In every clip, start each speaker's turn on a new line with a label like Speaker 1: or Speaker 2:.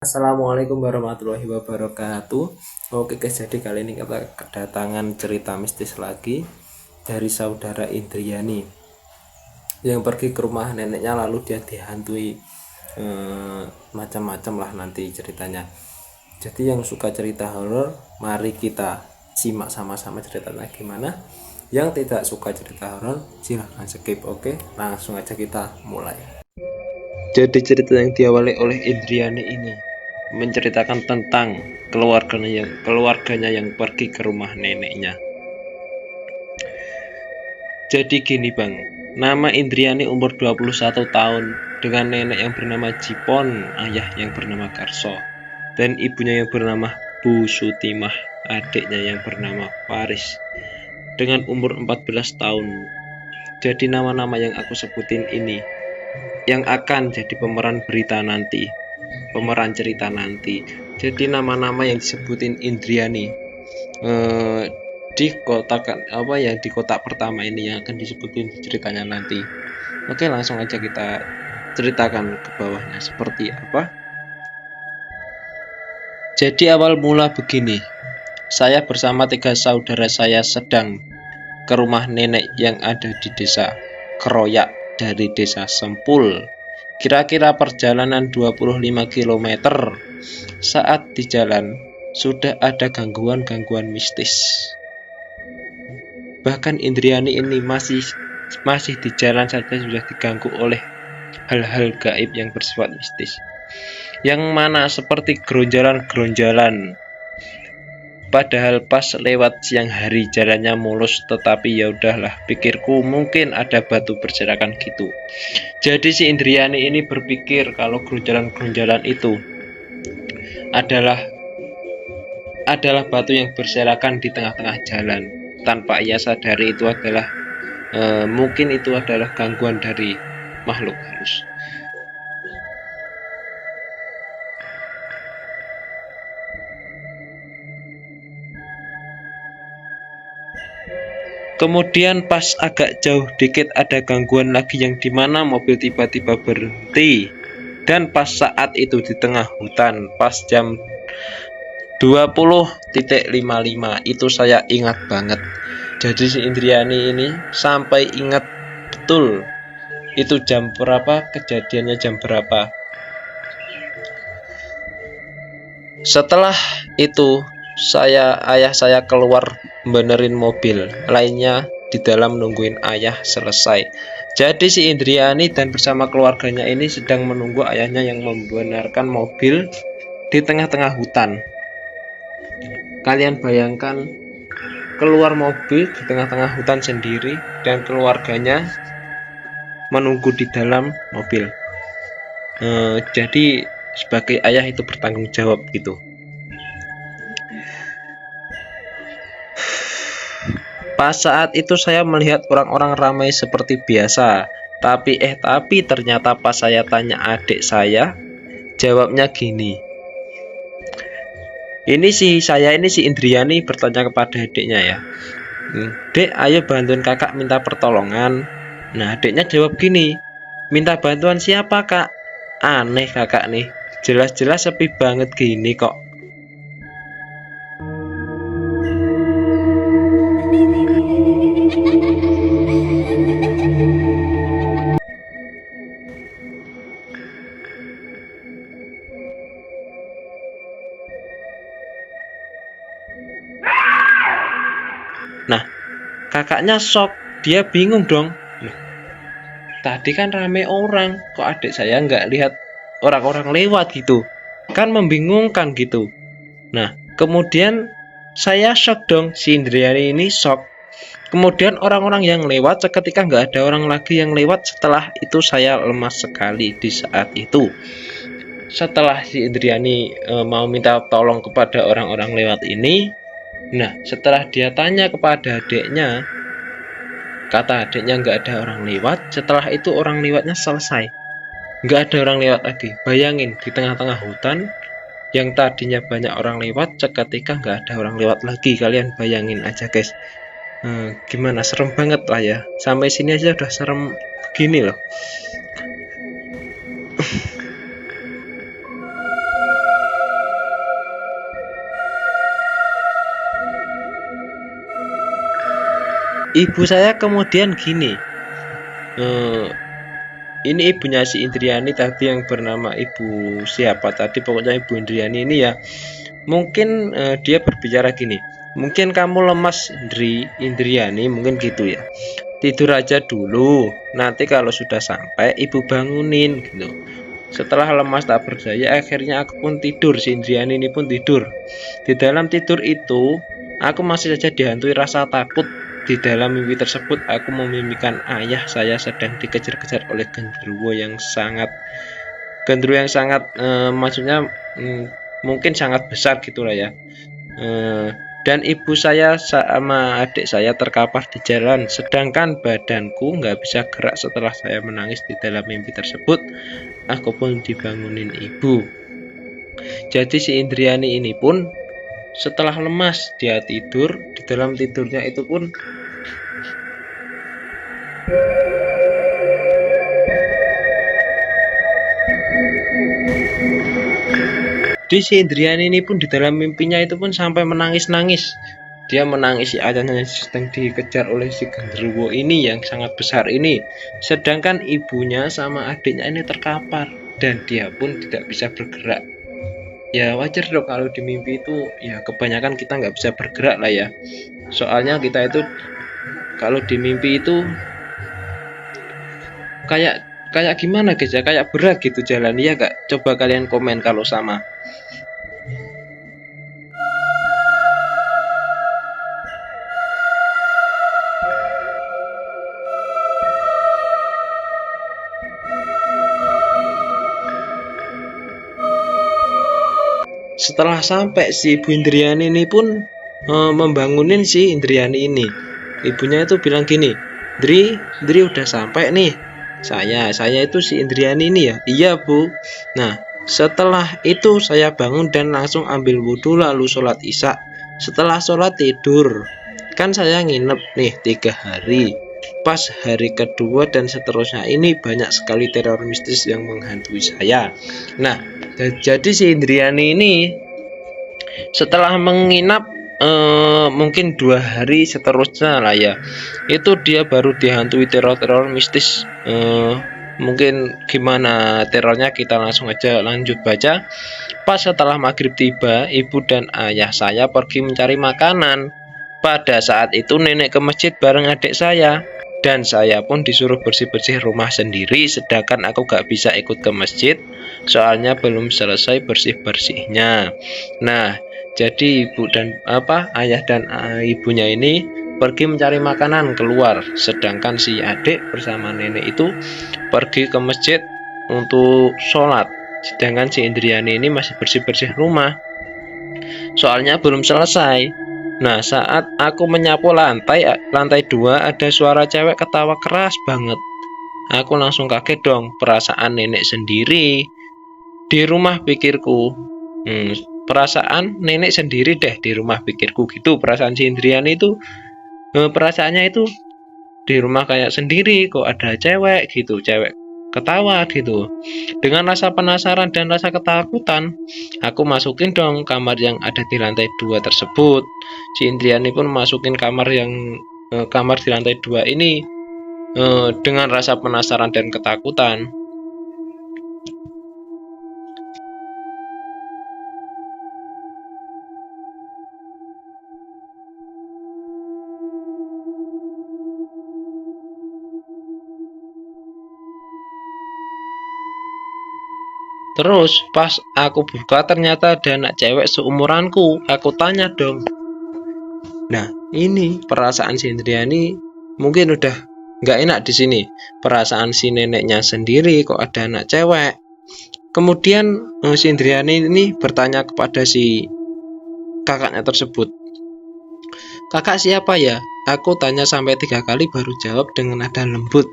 Speaker 1: Assalamualaikum warahmatullahi wabarakatuh. Oke guys, jadi kali ini kita kedatangan cerita mistis lagi dari saudara Indriani yang pergi ke rumah neneknya, lalu dia dihantui macam-macam lah nanti ceritanya. Jadi yang suka cerita horor, mari kita simak sama-sama ceritanya gimana. Yang tidak suka cerita horor, silahkan skip. Oke, langsung aja kita mulai. Jadi cerita yang diawali oleh Indriani ini menceritakan tentang keluarganya yang pergi ke rumah neneknya. Jadi gini bang, nama Indriani umur 21 tahun dengan nenek yang bernama Jipon, ayah yang bernama Karso, dan ibunya yang bernama Bu Sutimah, adiknya yang bernama Faris dengan umur 14 tahun. Jadi nama-nama yang aku sebutin ini yang akan jadi pemeran berita nanti, pemeran cerita nanti. Jadi nama-nama yang disebutin Indriani di kotak di kotak pertama ini yang akan disebutin ceritanya nanti. Oke, langsung aja kita ceritakan ke bawahnya seperti apa. Jadi awal mula begini, saya bersama 3 saudara saya sedang ke rumah nenek yang ada di desa Keroyak dari desa Sempul. Kira-kira perjalanan 25 km. Saat di jalan sudah ada gangguan-gangguan mistis. Bahkan Indriani ini masih di jalan saja sudah diganggu oleh hal-hal gaib yang bersifat mistis. Yang mana seperti geronjalan-geronjalan. Padahal pas lewat siang hari jalannya mulus, tetapi ya udahlah, pikirku mungkin ada batu berserakan gitu. Jadi si Indriani ini berpikir kalau geronjalan-geronjalan itu adalah batu yang berserakan di tengah-tengah jalan. Tanpa ia sadari itu adalah mungkin itu adalah gangguan dari makhluk halus. Kemudian pas agak jauh dikit ada gangguan lagi yang dimana mobil tiba-tiba berhenti. Dan pas saat itu di tengah hutan, pas jam 20.55 itu saya ingat banget. Jadi si Indriani ini sampai ingat betul itu jam berapa, kejadiannya jam berapa. Setelah itu ayah saya keluar benerin mobil, lainnya di dalam nungguin ayah selesai. Jadi si Indriani dan bersama keluarganya ini sedang menunggu ayahnya yang membenarkan mobil di tengah-tengah hutan. Kalian bayangkan keluar mobil di tengah-tengah hutan sendiri dan keluarganya menunggu di dalam mobil. Jadi sebagai ayah itu bertanggung jawab gitu. Pas saat itu saya melihat orang-orang ramai seperti biasa. Tapi ternyata pas saya tanya adik saya, jawabnya gini. Ini si Indriani bertanya kepada adiknya ya. Dek, ayo bantuin kakak minta pertolongan. Nah, adiknya jawab gini. Minta bantuan siapa kak? Aneh kakak nih. Jelas-jelas sepi banget gini kok. Nah, kakaknya shock, dia bingung dong. Tadi kan rame orang, kok adik saya nggak lihat orang-orang lewat gitu. Kan membingungkan gitu. Nah, kemudian saya shock dong, si Indriani ini shock. Kemudian orang-orang yang lewat, seketika nggak ada orang lagi yang lewat. Setelah itu saya lemas sekali di saat itu. Setelah si Indriani mau minta tolong kepada orang-orang lewat ini, nah setelah dia tanya kepada adiknya, kata adiknya nggak ada orang lewat. Setelah itu orang lewatnya selesai, nggak ada orang lewat lagi. Bayangin di tengah-tengah hutan yang tadinya banyak orang lewat, seketika nggak ada orang lewat lagi. Kalian bayangin aja guys, gimana, serem banget lah ya. Sampai sini aja udah serem gini loh. Ibu saya kemudian gini, ini ibunya si Indriani tadi yang bernama ibu siapa tadi, pokoknya ibu Indriani ini ya, mungkin dia berbicara gini, mungkin kamu lemas Indriani, mungkin gitu ya, tidur aja dulu, nanti kalau sudah sampai ibu bangunin gitu. Setelah lemas tak berdaya, akhirnya aku pun tidur, si Indriani ini pun tidur. Di dalam tidur itu, aku masih saja dihantui rasa takut. Di dalam mimpi tersebut, aku memimpikan ayah saya sedang dikejar-kejar oleh genderuwo yang sangat maksudnya mungkin sangat besar gitulah ya. Dan ibu saya sama adik saya terkapar di jalan, sedangkan badanku nggak bisa gerak setelah saya menangis di dalam mimpi tersebut. Aku pun dibangunin ibu. Jadi si Indriani ini pun setelah lemas dia tidur, di dalam tidurnya itu pun si Indriani ini pun di dalam mimpinya itu pun sampai menangis-nangis. Dia menangis si ayahnya sedang dikejar oleh si genderuwo ini yang sangat besar ini. Sedangkan ibunya sama adiknya ini terkapar dan dia pun tidak bisa bergerak. Ya wajar dong kalau di mimpi itu ya kebanyakan kita nggak bisa bergerak lah ya. Soalnya kita itu kalau di mimpi itu kayak gimana guys ya, kayak berat gitu jalan ya gak? Coba kalian komen kalau sama. Setelah sampai si Ibu Indriani ini pun membangunin si Indriani ini. Ibunya itu bilang gini, Dri udah sampai nih. Saya itu si Indriani ini ya. Iya Bu. Nah setelah itu saya bangun dan langsung ambil wudhu lalu sholat isya. Setelah sholat tidur. Kan saya nginep nih 3 hari. Pas hari kedua dan seterusnya ini banyak sekali teror mistis yang menghantui saya. Nah jadi si Indriani ini setelah menginap mungkin 2 hari seterusnya lah ya, itu dia baru dihantui teror mistis. Mungkin gimana terornya, kita langsung aja lanjut baca. Pas setelah maghrib tiba, ibu dan ayah saya pergi mencari makanan. Pada saat itu nenek ke masjid bareng adik saya, dan saya pun disuruh bersih-bersih rumah sendiri, sedangkan aku gak bisa ikut ke masjid soalnya belum selesai bersih-bersihnya. Nah jadi ayah dan ibunya ini pergi mencari makanan keluar, sedangkan si adik bersama nenek itu pergi ke masjid untuk sholat, sedangkan si Indriani ini masih bersih-bersih rumah soalnya belum selesai. Nah saat aku menyapu lantai 2, ada suara cewek ketawa keras banget. Aku langsung kaget dong, perasaan nenek sendiri di rumah pikirku. Perasaan nenek sendiri deh di rumah pikirku gitu. Perasaan si Indriani itu perasaannya itu di rumah kayak sendiri, kok ada cewek gitu, cewek ketawa gitu. Dengan rasa penasaran dan rasa ketakutan, aku masukin dong kamar yang ada di lantai 2 tersebut. Si Indriani pun masukin kamar di lantai 2 ini dengan rasa penasaran dan ketakutan. Terus pas aku buka ternyata ada anak cewek seumuranku. Aku tanya dong. Nah ini perasaan si Indriani mungkin udah nggak enak di sini. Perasaan si neneknya sendiri kok ada anak cewek. Kemudian si Indriani ini bertanya kepada si kakaknya tersebut. Kakak siapa ya? Aku tanya sampai 3 kali baru jawab dengan nada lembut.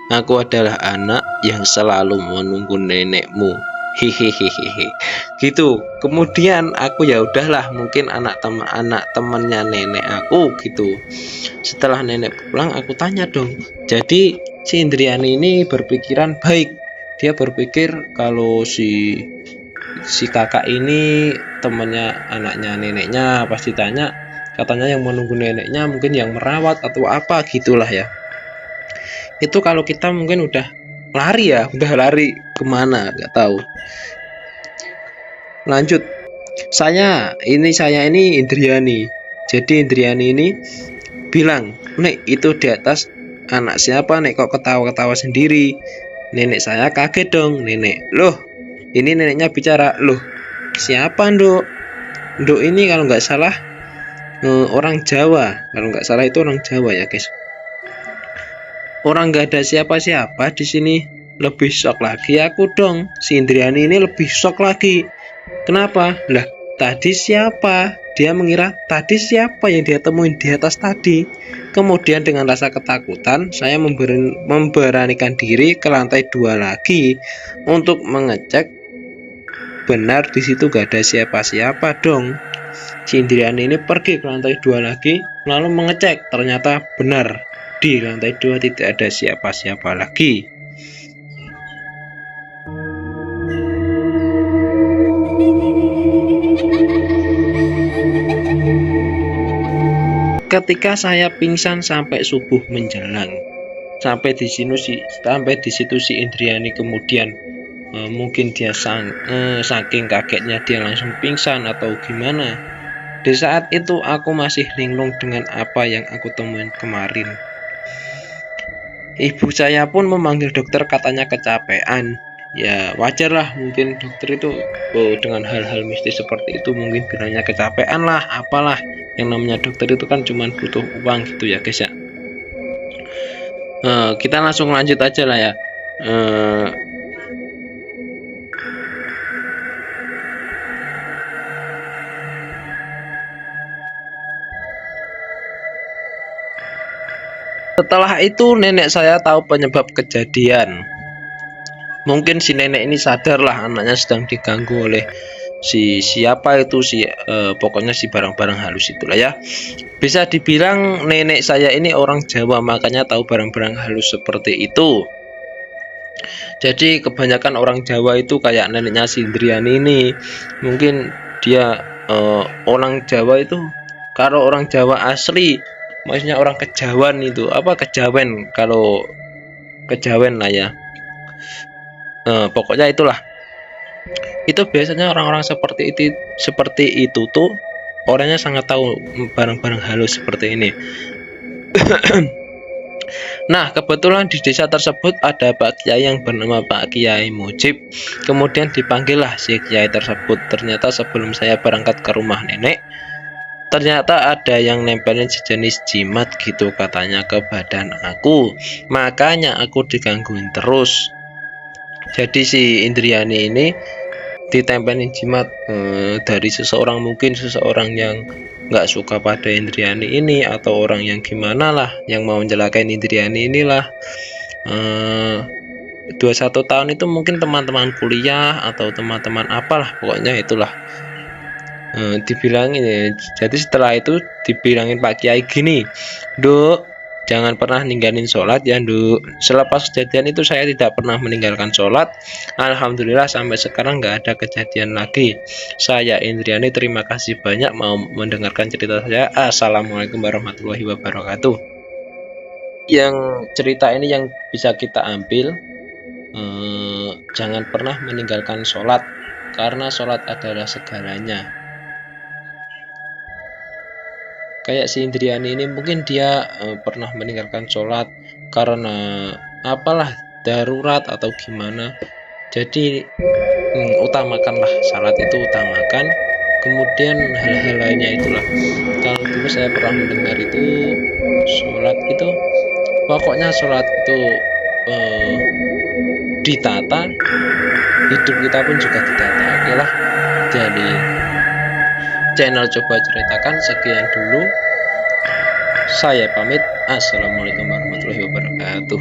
Speaker 1: Aku adalah anak yang selalu menunggu nenekmu. Hihihihi. Gitu. Kemudian aku ya udahlah, mungkin anak temannya nenek aku gitu. Setelah nenek pulang aku tanya dong. Jadi si Indriani ini berpikiran baik. Dia berpikir kalau si kakak ini temannya anaknya neneknya, pasti tanya katanya yang menunggu neneknya mungkin yang merawat atau apa gitulah ya. Itu kalau kita mungkin udah lari ya, udah lari kemana nggak tahu. Lanjut, saya ini Indriani. Jadi Indriani ini bilang, "Nek, itu di atas anak siapa, Nek, kok ketawa-ketawa sendiri?" Nenek saya kaget dong. Nenek, "Loh, ini neneknya bicara. Loh, siapa, Nduk? Nduk ini kalau nggak salah orang Jawa. Kalau nggak salah itu orang Jawa ya, guys. Orang nggak ada siapa-siapa di sini." Lebih shock lagi aku dong. Si Indriani ini lebih shock lagi. Kenapa? Lah, tadi siapa? Dia mengira tadi siapa yang dia temuin di atas tadi. Kemudian dengan rasa ketakutan, saya memberanikan diri ke lantai 2 lagi untuk mengecek benar di situ gak ada siapa-siapa dong. Si Indriani ini pergi ke lantai 2 lagi, lalu mengecek, ternyata benar di lantai 2 tidak ada siapa-siapa lagi. Ketika saya pingsan sampai subuh menjelang, sampai di situ si Indriani kemudian mungkin dia saking kagetnya dia langsung pingsan atau gimana. Di saat itu aku masih linglung dengan apa yang aku temuin kemarin. Ibu saya pun memanggil dokter, katanya kecapean. Ya wajar lah, mungkin dokter itu dengan hal-hal mistis seperti itu mungkin bilangnya kecapean lah, apalah. Yang namanya dokter itu kan cuma butuh uang gitu ya, guys ya. Kita langsung lanjut aja lah ya. Setelah itu nenek saya tahu penyebab kejadian. Mungkin si nenek ini sadar lah anaknya sedang diganggu oleh si siapa itu pokoknya si barang-barang halus itulah ya. Bisa dibilang nenek saya ini orang Jawa, makanya tahu barang-barang halus seperti itu. Jadi kebanyakan orang Jawa itu kayak neneknya si Indriani ini, mungkin dia orang Jawa itu, kalau orang Jawa asli, maksudnya orang Kejawen itu, Kejawen, kalau Kejawen lah ya. Pokoknya itulah. Itu biasanya orang-orang seperti itu tuh orangnya sangat tahu barang-barang halus seperti ini. Nah, kebetulan di desa tersebut ada Pak Kiai yang bernama Pak Kiai Mujib. Kemudian dipanggillah si Kiai tersebut. Ternyata sebelum saya berangkat ke rumah nenek, ternyata ada yang nempelin sejenis jimat gitu katanya ke badan aku. Makanya aku digangguin terus. Jadi si Indriani ini ditempelin jimat dari seseorang, mungkin seseorang yang nggak suka pada Indriani ini, atau orang yang gimana lah, yang mau mencelakain Indriani inilah. 21 tahun itu mungkin teman-teman kuliah atau teman-teman apalah, pokoknya itulah. Dibilangin ya. Jadi setelah itu dibilangin Pak Kiai gini, "Duk, jangan pernah ninggalin sholat ya, Nduk." Selepas kejadian itu saya tidak pernah meninggalkan sholat. Alhamdulillah sampai sekarang nggak ada kejadian lagi. Saya Indriani, terima kasih banyak mau mendengarkan cerita saya. Assalamualaikum warahmatullahi wabarakatuh. Yang cerita ini yang bisa kita ambil, jangan pernah meninggalkan sholat, karena sholat adalah segalanya. Kayak si Indriani ini mungkin dia pernah meninggalkan sholat karena apalah, darurat atau gimana. Jadi utamakanlah sholat itu, utamakan. Kemudian hal-hal lainnya itulah. Kalau dulu saya pernah mendengar itu sholat itu, pokoknya sholat itu ditata, hidup kita pun juga ditata. Oke lah, jadi channel Coba Ceritakan sekian dulu. Saya pamit. Assalamualaikum warahmatullahi wabarakatuh.